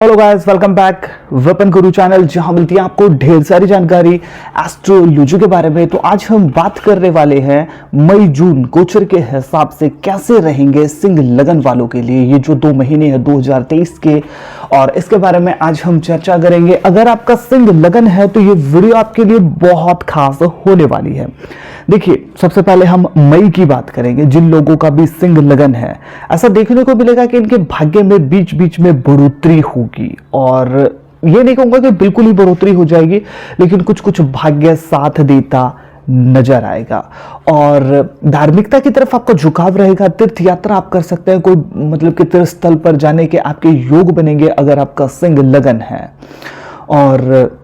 Hello guys, welcome back weapon गुरु channel, जहां मिलती है आपको ढेर सारी जानकारी एस्ट्रोलॉजी के बारे में। तो आज हम बात करने वाले हैं मई जून गोचर के हिसाब से कैसे रहेंगे सिंह लगन वालों के लिए ये जो 2 महीने हैं 2023 के, और इसके बारे में आज हम चर्चा करेंगे। अगर आपका सिंह लगन है तो ये वीडियो आपके लिए बहुत खास होने वाली है। देखिए, सबसे पहले हम मई की बात करेंगे। जिन लोगों का भी सिंह लगन है, ऐसा देखने को मिलेगा कि इनके भाग्य में बीच बीच में बढ़ोतरी होगी, और ये नहीं कहूंगा कि बिल्कुल ही बढ़ोतरी हो जाएगी, लेकिन कुछ कुछ भाग्य साथ देता नजर आएगा। और धार्मिकता की तरफ आपका झुकाव रहेगा। तीर्थ यात्रा आप कर सकते हैं, कोई मतलब कि तीर्थ स्थल पर जाने के आपके योग बनेंगे अगर आपका सिंह लगन है। और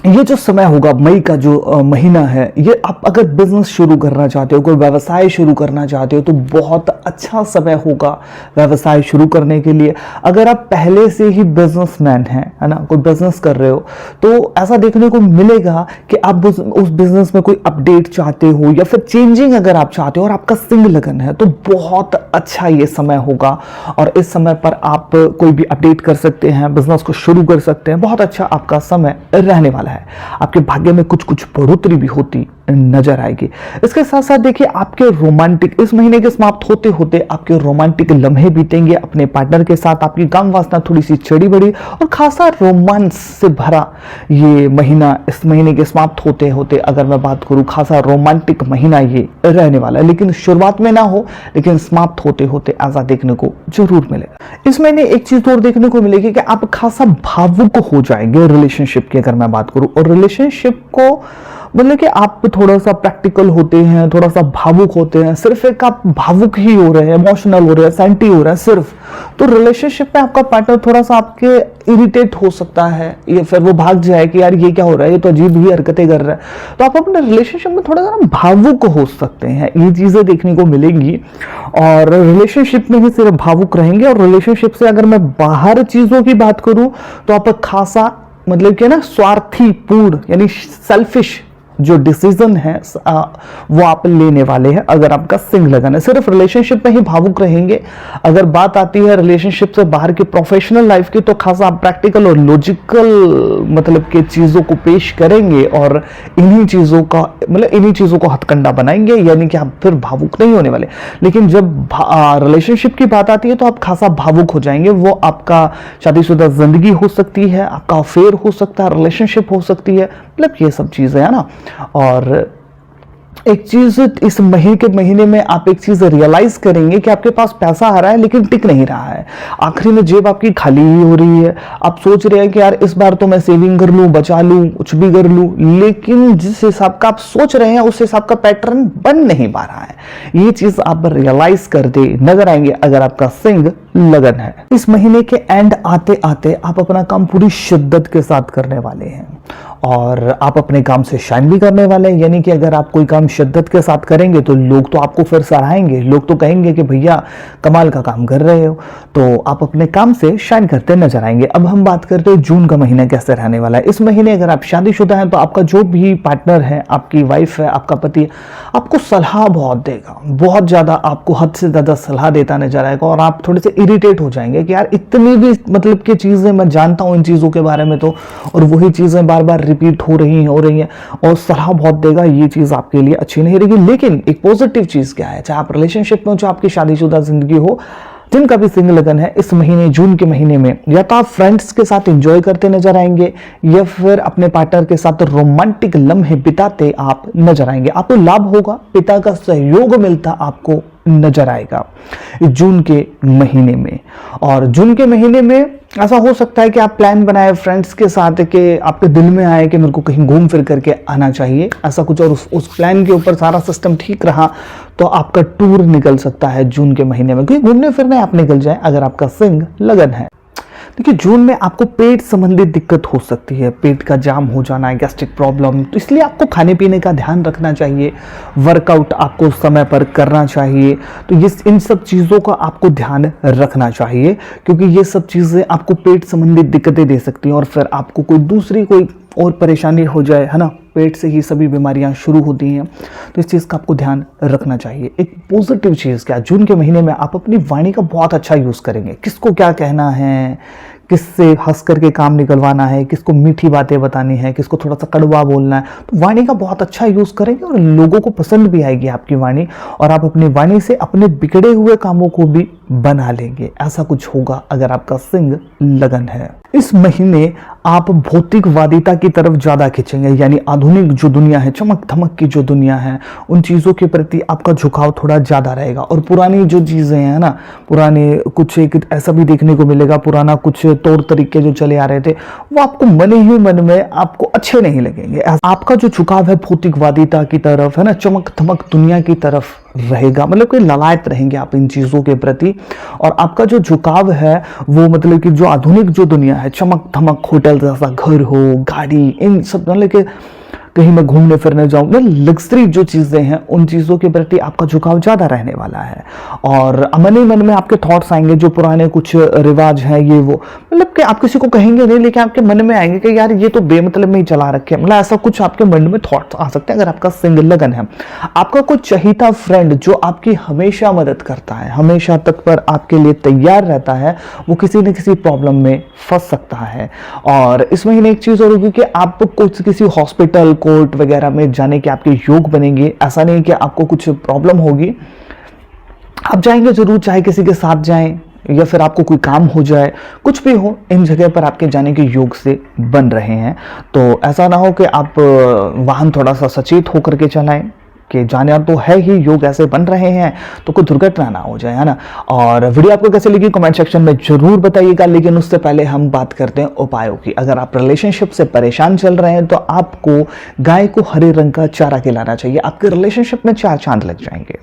ये जो समय होगा, मई का जो महीना है, ये आप अगर बिजनेस शुरू करना चाहते हो, कोई व्यवसाय शुरू करना चाहते हो, तो बहुत अच्छा समय होगा व्यवसाय शुरू करने के लिए। अगर आप पहले से ही बिजनेसमैन हैं, है ना, कोई बिजनेस कर रहे हो, तो ऐसा देखने को मिलेगा कि आप उस बिजनेस में कोई अपडेट चाहते हो या फिर चेंजिंग अगर आप चाहते हो और आपका सिंह लगन है, तो बहुत अच्छा ये समय होगा। और इस समय पर आप कोई भी अपडेट कर सकते हैं, बिजनेस को शुरू कर सकते हैं। बहुत अच्छा आपका समय रहने वाला है। आपके भाग्य में कुछ कुछ बढ़ोतरी भी होती नजर आएगी। इसके साथ साथ देखिए, आपके रोमांटिक इस महीने के समाप्त होते होते आपके रोमांटिक लम्हे बीतेंगे अपने पार्टनर के साथ। आपकी काम वासना थोड़ी सी चढ़ी बढ़ी और खासा रोमांस से भरा ये महीना, इस महीने के समाप्त होते होते अगर मैं बात करूं, खासा रोमांटिक महीना ये रहने वाला है। लेकिन शुरुआत में ना हो, लेकिन समाप्त होते होते ऐसा देखने को जरूर मिलेगा। इस महीने एक चीज और देखने को मिलेगी कि आप खासा भावुक हो जाएंगे रिलेशनशिप की अगर मैं बात करूं। और रिलेशनशिप को मतलब कि आप थोड़ा सा प्रैक्टिकल होते हैं, थोड़ा सा भावुक होते हैं, सिर्फ एक आप भावुक ही हो रहे हैं, इमोशनल हो रहे हैं, सेंटी हो रहे हैं सिर्फ, तो रिलेशनशिप में आपका पार्टनर थोड़ा सा आपके इरिटेट हो सकता है, या फिर वो भाग जाए कि यार ये क्या हो रहा है, ये तो अजीब ही हरकतें कर रहा है। तो आप अपने रिलेशनशिप में थोड़ा सा भावुक हो सकते हैं, ये चीजें देखने को मिलेंगी। और रिलेशनशिप में ही सिर्फ भावुक रहेंगे। और रिलेशनशिप से अगर मैं बाहर चीजों की बात करूं, तो आप खासा मतलब कि ना स्वार्थी पूर्ण यानी सेल्फिश जो डिसीजन है वो आप लेने वाले हैं अगर आपका सिंह लगन है। सिर्फ रिलेशनशिप में ही भावुक रहेंगे। अगर बात आती है रिलेशनशिप से बाहर की प्रोफेशनल लाइफ की, तो खासा आप प्रैक्टिकल और लॉजिकल मतलब के चीजों को पेश करेंगे और इन्हीं चीजों को हथकंडा बनाएंगे, यानी कि आप फिर भावुक नहीं होने वाले। लेकिन जब रिलेशनशिप की बात आती है तो आप खासा भावुक हो जाएंगे। वो आपका शादीशुदा जिंदगी हो सकती है, आपका अफेयर हो सकता है, रिलेशनशिप हो सकती है, मतलब ये सब चीजें है ना। और एक चीज इस महीने में आप एक चीज रियलाइज करेंगे कि आपके पास पैसा आ रहा है लेकिन टिक नहीं रहा है। आखिरी में जेब आपकी खाली ही हो रही है। आप सोच रहे हैं कि यार इस बार तो मैं सेविंग कर लूं, बचा लूं, कुछ भी कर लूं, लेकिन जिस हिसाब का आप सोच रहे हैं उस हिसाब का पैटर्न बन नहीं पा रहा है। ये चीज आप रियलाइज करते नजर आएंगे अगर आपका सिंह लगन है। इस महीने के एंड आते आते आप अपना काम पूरी शिद्दत के साथ करने वाले हैं और आप अपने काम से शाइन भी करने वाले हैं। यानी कि अगर आप कोई काम शिद्दत के साथ करेंगे तो लोग तो आपको फिर सराहेंगे, लोग तो कहेंगे कि भैया कमाल का काम कर रहे हो। तो आप अपने काम से शाइन करते नजर आएंगे। अब हम बात करते हैं जून का महीना कैसे रहने वाला है। इस महीने अगर आप शादीशुदा हैं तो आपका जो भी पार्टनर है, आपकी वाइफ है, आपका पति, आपको सलाह बहुत देगा, बहुत ज्यादा आपको हद से ज्यादा सलाह देता नजर आएगा। और आप थोड़े से इरिटेट हो जाएंगे कि यार इतनी भी मतलब की चीजें मैं जानता हूं इन चीजों के बारे में, तो और वही चीजें बार बार रिपीट हो रही हैं और सलाह बहुत देगा। ये चीज आपके लिए अच्छी नहीं रहेगी। लेकिन एक पॉजिटिव चीज क्या है, चाहे आप रिलेशनशिप में हो, चाहे आपकी शादीशुदा जिंदगी हो, जिनका भी सिंह लगन है, इस महीने जून के महीने में या तो आप फ्रेंड्स के साथ एंजॉय करते नजर आएंगे या फिर अपने पार्टनर के साथ रोमांटिक लम्हे बिताते आप नजर आएंगे। आपको लाभ होगा, पिता का सहयोग मिलता आपको नजर आएगा जून के महीने में। और जून के महीने में ऐसा हो सकता है कि आप प्लान बनाए फ्रेंड्स के साथ, कि आपके दिल में आए कि मेरे को कहीं घूम फिर करके आना चाहिए, ऐसा कुछ, और उस प्लान के ऊपर सारा सिस्टम ठीक रहा तो आपका टूर निकल सकता है जून के महीने में। क्योंकि घूमने फिरने आप निकल जाए अगर आपका सिंह लगन है। देखिए, जून में आपको पेट संबंधित दिक्कत हो सकती है, पेट का जाम हो जाना, गैस्ट्रिक प्रॉब्लम, तो इसलिए आपको खाने पीने का ध्यान रखना चाहिए। वर्कआउट आपको समय पर करना चाहिए। तो ये इन सब चीज़ों का आपको ध्यान रखना चाहिए, क्योंकि ये सब चीज़ें आपको पेट संबंधित दिक्कतें दे सकती हैं और फिर आपको कोई दूसरी कोई और परेशानी हो जाए, है ना। पेट से ही सभी बीमारियां शुरू होती हैं, तो इस चीज़ का आपको ध्यान रखना चाहिए। एक पॉजिटिव चीज़ क्या, जून के महीने में आप अपनी वाणी का बहुत अच्छा यूज़ करेंगे। किसको क्या कहना है, किससे हंस करके काम निकलवाना है, किसको मीठी बातें बतानी है, किसको थोड़ा सा कड़वा बोलना है, तो वाणी का बहुत अच्छा यूज़ करेंगे और लोगों को पसंद भी आएगी आपकी वाणी, और आप अपनी वाणी से अपने बिगड़े हुए कामों को भी बना लेंगे। ऐसा कुछ होगा अगर आपका सिंह लगन है। इस महीने आप भौतिकवादिता की तरफ ज़्यादा खींचेंगे, यानी आधुनिक जो दुनिया है, चमक धमक की जो दुनिया है, उन चीज़ों के प्रति आपका झुकाव थोड़ा ज़्यादा रहेगा। और पुरानी जो चीज़ें हैं ना, पुराने कुछ एक ऐसा भी देखने को मिलेगा, पुराना कुछ तौर तरीके जो चले आ रहे थे वो आपको मन ही मन में आपको अच्छे नहीं लगेंगे। आपका जो झुकाव है भौतिकवादिता की तरफ है ना, चमक धमक दुनिया की तरफ रहेगा, मतलब कि ललायत रहेंगे आप इन चीज़ों के प्रति। और आपका जो झुकाव है वो मतलब कि जो आधुनिक जो दुनिया है, चमक धमक, होटल जैसा घर हो, गाड़ी, इन सब, मतलब कि कहीं मैं घूमने फिरने जाऊँ, लग्जरी जो चीज़ें हैं उन चीज़ों के प्रति आपका झुकाव ज़्यादा रहने वाला है। और मन ही मन में आपके थॉट्स आएंगे, जो पुराने कुछ रिवाज हैं ये वो, मतलब कि आप किसी को कहेंगे नहीं, लेकिन आपके मन में आएंगे कि यार ये तो बेमतलब में ही चला रखे, मतलब ऐसा कुछ आपके मन में थॉट्स आ सकते हैं अगर आपका सिंह लगन है। आपका कोई चहीता फ्रेंड जो आपकी हमेशा मदद करता है, हमेशा तत्पर आपके लिए तैयार रहता है, वो किसी न किसी प्रॉब्लम में फंस सकता है। और इस महीने एक चीज़ और होगी कि आप कुछ किसी हॉस्पिटल, कोर्ट वगैरह में जाने के आपके योग बनेंगे। ऐसा नहीं कि आपको कुछ प्रॉब्लम होगी, आप जाएंगे जरूर, चाहे किसी के साथ जाएं या फिर आपको कोई काम हो जाए, कुछ भी हो, इन जगह पर आपके जाने के योग से बन रहे हैं। तो ऐसा ना हो कि आप वाहन थोड़ा सा सचेत होकर के चलाएं कि जाना तो है ही, योग ऐसे बन रहे हैं तो कोई दुर्घटना ना हो जाए, है ना। और वीडियो आपको कैसे लगी कमेंट सेक्शन में जरूर बताइएगा, लेकिन उससे पहले हम बात करते हैं उपायों की। अगर आप रिलेशनशिप से परेशान चल रहे हैं तो आपको गाय को हरे रंग का चारा खिलाना चाहिए, आपके रिलेशनशिप में 4 चांद लग जाएंगे।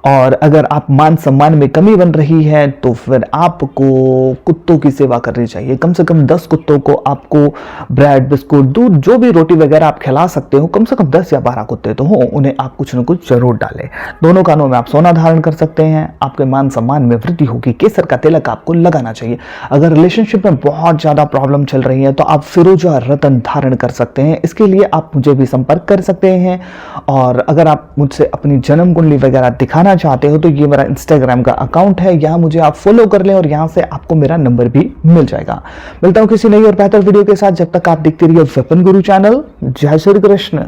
और अगर आप मान सम्मान में कमी बन रही है तो फिर आपको कुत्तों की सेवा करनी चाहिए। कम से कम 10 कुत्तों को आपको ब्रेड, बिस्कुट, दूध, जो भी रोटी वगैरह आप खिला सकते हो, कम से कम 10 या 12 कुत्ते तो हो, उन्हें आप कुछ न कुछ जरूर डालें। दोनों कानों में आप सोना धारण कर सकते हैं, आपके मान सम्मान में वृद्धि होगी। केसर का तिलक आपको लगाना चाहिए। अगर रिलेशनशिप में बहुत ज़्यादा प्रॉब्लम चल रही है तो आप फिरोजा रतन धारण कर सकते हैं। इसके लिए आप मुझे भी संपर्क कर सकते हैं। और अगर आप मुझसे अपनी जन्म कुंडली वगैरह दिखाना चाहते हो तो ये मेरा इंस्टाग्राम का अकाउंट है, यहाँ मुझे आप फॉलो कर लें और यहाँ से आपको मेरा नंबर भी मिल जाएगा। मिलता हूँ किसी नई और बेहतर वीडियो के साथ, जब तक आप देखते रहिए वेपन गुरु चैनल। जय श्री कृष्ण।